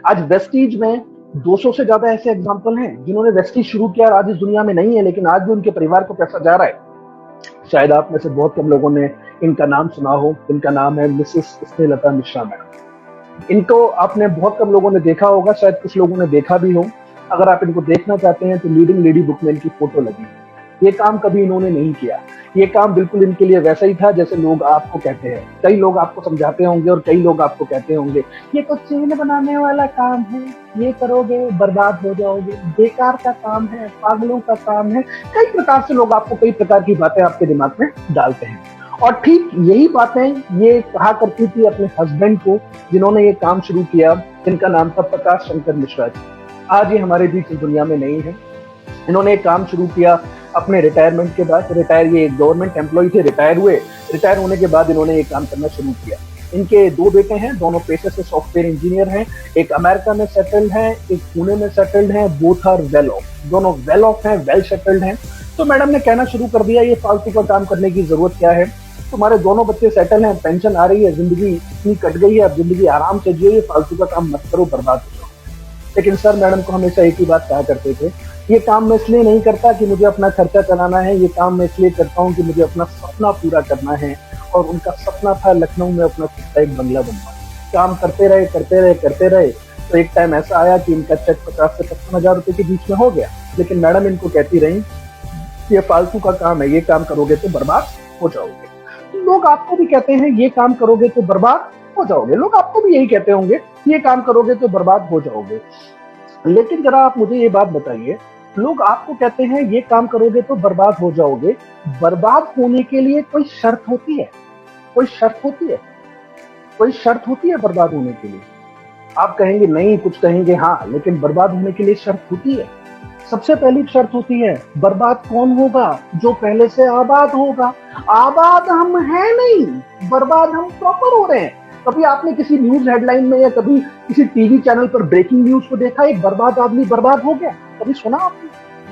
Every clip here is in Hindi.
आज वेस्टीज में 200 से ज्यादा ऐसे एग्जाम्पल हैं जिन्होंने वेस्टीज शुरू किया और आज इस दुनिया में नहीं है, लेकिन आज भी उनके परिवार को पैसा जा रहा है। शायद आप में से बहुत कम लोगों ने इनका नाम सुना हो। इनका नाम है मिसेस स्नेहलता मिश्रा मैडम। इनको आपने बहुत कम लोगों ने देखा होगा, शायद कुछ लोगों ने देखा भी हो। अगर आप इनको देखना चाहते हैं तो लीडिंग लेडी बुक में इनकी फोटो लगी है। ये काम कभी इन्होंने नहीं किया। ये काम बिल्कुल इनके लिए वैसा ही था जैसे लोग आपको कहते हैं। कई लोग आपको समझाते होंगे और कई लोग आपको कहते होंगे ये तो चेन बनाने वाला काम है, ये करोगे बर्बाद हो जाओगे, बेकार का काम है, पागलों का काम है। कई प्रकार से लोग आपको कई प्रकार की बातें आपके दिमाग में डालते हैं। और ठीक यही बातें ये कहा करती थी अपने हस्बैंड को, जिन्होंने ये काम शुरू किया। इनका नाम था प्रकाश शंकर मिश्रा जी। आज ये हमारे बीच इस दुनिया में नहीं है। इन्होंने एक काम शुरू किया अपने रिटायरमेंट के बाद। ये गवर्नमेंट एम्प्लॉय थे, रिटायर हुए। रिटायर होने के बाद इन्होंने ये काम करना शुरू किया। इनके 2 बेटे हैं, दोनों पेशे से सॉफ्टवेयर इंजीनियर हैं। एक अमेरिका में सेटल्ड है, एक पुणे में सेटल्ड है। बोथ आर वेल ऑफ, दोनों वेल ऑफ हैं, वेल सेटल्ड हैं। तो मैडम ने कहना शुरू कर दिया ये फालतू का काम करने की जरूरत क्या है, तुम्हारे दोनों बच्चे सेटल हैं, पेंशन आ रही है, जिंदगी इतनी कट गई है, अब जिंदगी आराम से जियो, ये फालतू का काम मत करो, बर्बाद हो जाओ। लेकिन सर मैडम को हमेशा एक ही बात कहा करते थे, ये काम मैं इसलिए नहीं करता कि मुझे अपना खर्चा चलाना है, ये काम मैं इसलिए करता हूँ कि मुझे अपना सपना पूरा करना है। और उनका सपना था लखनऊ में अपना खुद का एक बंगला बनवाना। काम करते रहे करते रहे करते रहे, तो एक टाइम ऐसा आया कि इनका चेक 50 से 55 हजार रुपए के बीच में हो गया। लेकिन मैडम इनको कहती रही ये फालतू का काम है, ये काम करोगे तो बर्बाद हो जाओगे। लोग आपको भी कहते हैं ये काम करोगे तो बर्बाद हो जाओगे। लोग आपको भी यही कहते होंगे ये काम करोगे तो बर्बाद हो जाओगे। लेकिन जरा आप मुझे ये बात बताइए, लोग आपको कहते हैं ये काम करोगे तो बर्बाद हो जाओगे, बर्बाद होने के लिए कोई शर्त होती है? कोई शर्त होती है? कोई शर्त होती है बर्बाद होने के लिए? आप कहेंगे नहीं, कुछ कहेंगे हाँ, लेकिन बर्बाद होने के लिए शर्त होती है। सबसे पहली शर्त होती है, बर्बाद कौन होगा? जो पहले से आबाद होगा। आबाद हम हैं नहीं, बर्बाद हम प्रॉपर हो रहे हैं। कभी आपने किसी न्यूज हेडलाइन में या कभी किसी टीवी चैनल पर ब्रेकिंग न्यूज को देखा, एक बर्बाद आदमी बर्बाद हो गया? कभी सुना आपने?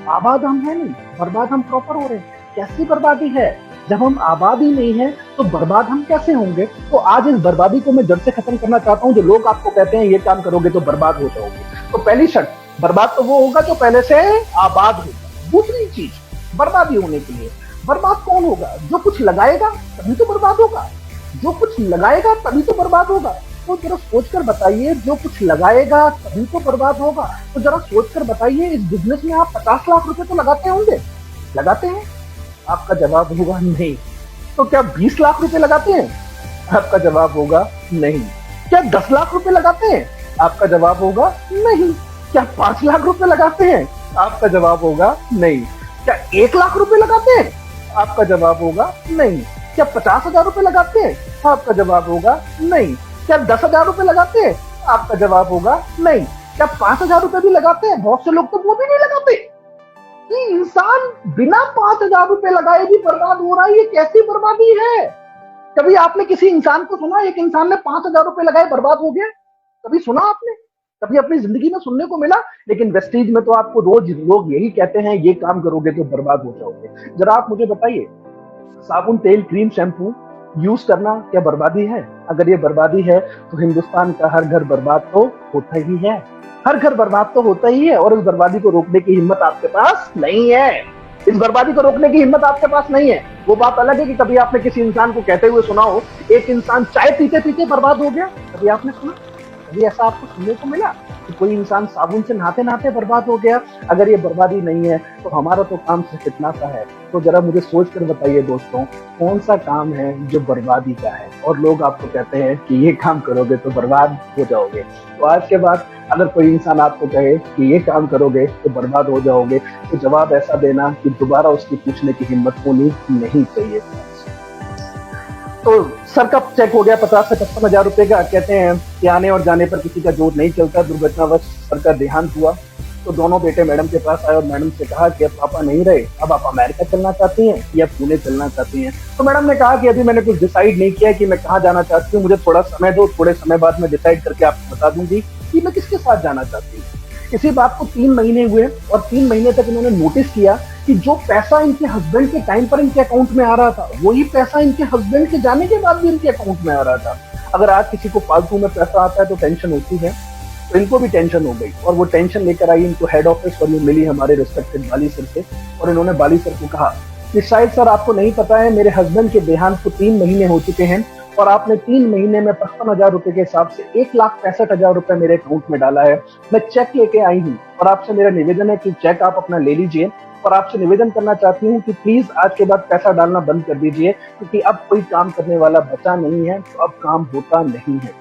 आबाद हम हैं नहीं, बर्बाद हम प्रॉपर हो रहे हैं। कैसी बर्बादी है? जब हम आबाद ही नहीं है तो बर्बाद हम कैसे होंगे? तो आज इस बर्बादी को मैं जड़ से खत्म करना चाहता हूँ। जो लोग आपको कहते हैं ये काम करोगे तो बर्बाद हो जाओगे, तो पहली शर्त, बर्बाद तो वो होगा जो पहले से आबाद होगा। दूसरी चीज, बर्बादी होने के लिए बर्बाद कौन होगा? जो कुछ लगाएगा तभी तो बर्बाद होगा। जो कुछ लगाएगा तभी तो बर्बाद होगा। तो जरा सोचकर बताइए, जो कुछ लगाएगा तभी तो बर्बाद होगा। तो जरा सोचकर बताइए, इस बिजनेस में आप 50 लाख रुपए तो लगाते होंगे, लगाते हैं? आपका जवाब होगा नहीं। तो क्या 20 लाख रुपए लगाते हैं? आपका जवाब होगा नहीं। क्या 10 लाख रुपए लगाते हैं? आपका जवाब होगा नहीं। क्या 5 लाख रुपए लगाते हैं? आपका जवाब होगा नहीं। क्या 1 लाख रुपए लगाते हैं? आपका जवाब होगा नहीं। क्या 50,000 रुपए लगाते हैं? आपका जवाब होगा नहीं। क्या 10,000 रुपए लगाते हैं? आपका जवाब होगा नहीं। क्या 5,000 रुपए भी लगाते हैं? बहुत से लोग तो वो भी नहीं लगाते। कि इंसान बिना 5,000 रुपए लगाए भी बर्बाद हो रहा है, ये कैसी बर्बादी है? कभी आपने किसी इंसान को सुना, एक इंसान ने 5,000 रुपए लगाए बर्बाद हो गया? कभी सुना आपने? कभी अपनी जिंदगी में सुनने को मिला? लेकिन वेस्टीज में तो आपको रोज लोग यही कहते हैं ये काम करोगे तो बर्बाद हो जाओगे। जरा आप मुझे बताइए, साबुन, तेल, क्रीम, शैम्पू यूज करना क्या बर्बादी है? अगर ये बर्बादी है तो हिंदुस्तान का हर घर बर्बाद तो होता ही है। हर घर बर्बाद तो होता ही है, और इस बर्बादी को रोकने की हिम्मत आपके पास नहीं है। इस बर्बादी को रोकने की हिम्मत आपके पास नहीं है। वो बात अलग है कि कभी आपने किसी इंसान को कहते हुए सुना हो एक इंसान चाय पीते पीते बर्बाद हो गया। कभी आपने सुना? कभी ऐसा आपको सुनने को मिला कि कोई इंसान साबुन से नहाते नहाते बर्बाद हो गया? अगर ये बर्बादी नहीं है तो हमारा तो काम सिर्फ इतना सा है। तो जरा मुझे सोच कर बताइए दोस्तों, कौन सा काम है जो बर्बादी का है और लोग आपको कहते हैं कि ये काम करोगे तो बर्बाद हो जाओगे? तो आज के बाद अगर कोई इंसान आपको कहे कि ये काम करोगे तो बर्बाद हो जाओगे, तो जवाब ऐसा देना कि दोबारा उसकी पूछने की हिम्मत होनी नहीं चाहिए। तो सर का चेक हो गया 50 से 55 हजार रुपए का। कहते हैं कि आने और जाने पर किसी का जोर नहीं चलता। दुर्घटनावश सर का देहांत हुआ तो दोनों बेटे मैडम के पास आए और मैडम से कहा कि अब पापा नहीं रहे, अब आप अमेरिका चलना चाहती हैं या पुणे चलना चाहती हैं? तो मैडम ने कहा कि अभी मैंने कुछ डिसाइड नहीं किया कि मैं कहाँ जाना चाहती हूँ, मुझे थोड़ा समय दो, थोड़े समय बाद मैं डिसाइड करके आपको बता दूंगी कि मैं किसके साथ जाना चाहती हूँ। इसी बात को 3 महीने हुए और 3 महीने तक इन्होंने नोटिस किया कि जो पैसा इनके हस्बैंड के टाइम पर इनके अकाउंट में आ रहा था, वही पैसा इनके हस्बैंड के जाने के बाद भी इनके अकाउंट में आ रहा था। अगर आज किसी को फालतू में पैसा आता है तो टेंशन होती है, तो इनको भी टेंशन हो गई और वो टेंशन लेकर आई, इनको हेड ऑफिस और ये मिली हमारे रिस्पेक्टेड बाली सर से। और इन्होंने बाली सर को कहा कि शायद सर आपको नहीं पता है, मेरे हस्बैंड के देहांत को 3 महीने हो चुके हैं और आपने 3 महीने में 55,000 रुपए के हिसाब से 1,65,000 रुपए मेरे अकाउंट में डाला है। मैं चेक लेके आई हूँ और आपसे मेरा निवेदन है कि चेक आप अपना ले लीजिए और आपसे निवेदन करना चाहती हूँ कि प्लीज आज के बाद पैसा डालना बंद कर दीजिए, क्योंकि अब कोई काम करने वाला बचा नहीं है, तो अब काम होता नहीं है।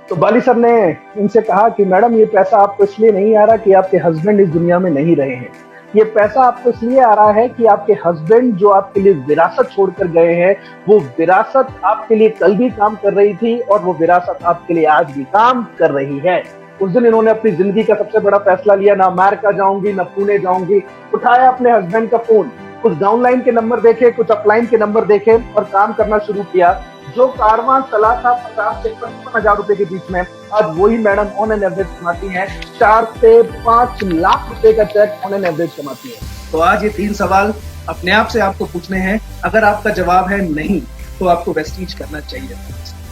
तो बाली सर ने इनसे कहा कि मैडम ये पैसा आपको इसलिए नहीं आ रहा कि आपके हस्बैंड इस दुनिया में नहीं रहे हैं, ये पैसा आपको इसलिए आ रहा है कि आपके हस्बैंड जो आपके लिए विरासत छोड़कर गए हैं, वो विरासत आपके लिए कल भी काम कर रही थी और वो विरासत आपके लिए आज भी काम कर रही है। उस दिन इन्होंने अपनी जिंदगी का सबसे बड़ा फैसला लिया, ना अमेरिका जाऊंगी ना पुणे जाऊंगी। उठाया अपने हस्बैंड का फोन, कुछ डाउनलाइन के नंबर देखे, कुछ अपलाइन के नंबर देखे और काम करना शुरू किया। जो कारवां चला था 50 से 55,000 रुपए के बीच में, आज वही मैडम ऑन एन एवरेज कमाती हैं 4 से 5 लाख रुपए का चेक ऑन एन एवरेज कमाती है। तो आज ये 3 सवाल अपने आप से आपको पूछने हैं। अगर आपका जवाब है नहीं, तो आपको वेस्टीज करना चाहिए,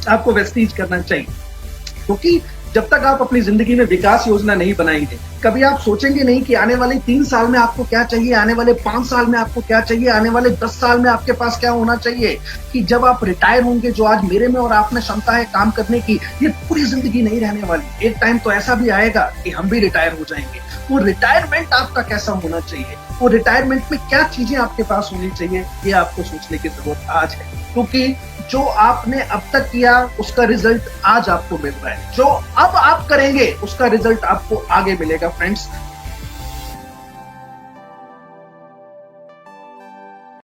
आपको वेस्टीज करना चाहिए। क्योंकि जब तक आप अपनी जिंदगी में विकास योजना नहीं बनाएंगे, कभी आप सोचेंगे नहीं कि आने वाले 3 साल में आपको क्या चाहिए, आने वाले 5 साल में आपको क्या चाहिए, आने वाले 10 साल में आपके पास क्या होना चाहिए। कि जब आप रिटायर होंगे, जो आज मेरे में और आप में क्षमता है काम करने की, ये पूरी जिंदगी नहीं रहने वाली। एक टाइम तो ऐसा भी आएगा कि हम भी रिटायर हो जाएंगे। वो रिटायरमेंट आपका कैसा होना चाहिए, वो रिटायरमेंट में क्या चीजें आपके पास होनी चाहिए, ये आपको सोचने की जरूरत आज है। क्योंकि जो आपने अब तक किया उसका रिजल्ट आज आपको मिल रहा है, जो अब आप करेंगे उसका रिजल्ट आपको आगे मिलेगा फ्रेंड्स।